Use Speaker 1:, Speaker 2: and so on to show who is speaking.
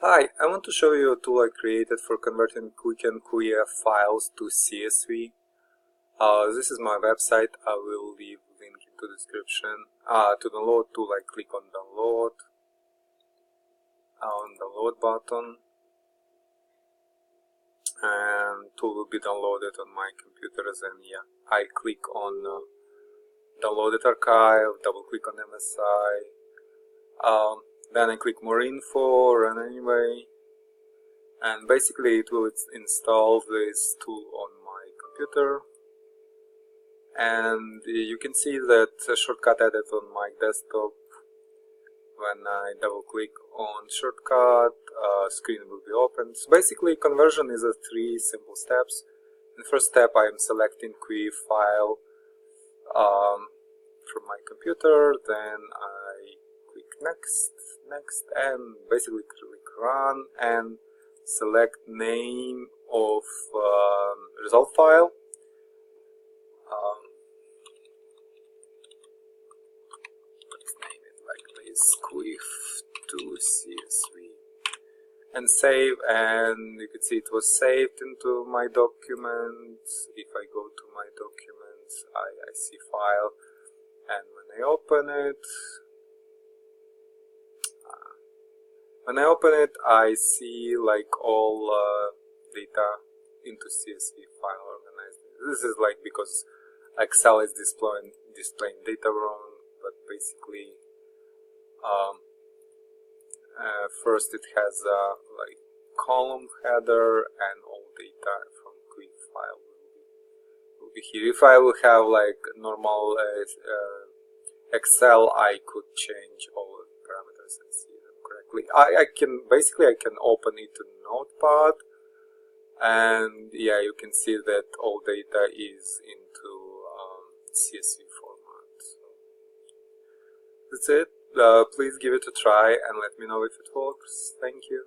Speaker 1: Hi, I want to show you a tool I created for converting quicken QEF files to CSV. This is my website. I will leave link into the description. To download tool, I click on download button, and tool will be downloaded on my computers. And yeah, I click on downloaded archive, double click on MSI. Then I click more info, run anyway. And basically it will install this tool on my computer, and you can see that a shortcut added on my desktop. When I double click on shortcut, screen will be opened. So basically conversion is a 3 simple steps. In the first step I am selecting QEF file from my computer, then I click next, and basically click run and select name of result file. Let's name it like this, quiff2csv, and save. And you can see it was saved into my documents. If I go to my documents, I see file, and when I open it, I see like all data into CSV file organized. This is like because Excel is displaying data wrong, but basically first it has a like column header, and all data from QEF file will be here. If I will have like normal Excel, I could change all the parameters and see them correctly. I can open it in Notepad, and yeah, you can see that all data is into CSV format. So that's it. Please give it a try and let me know if it works. Thank you.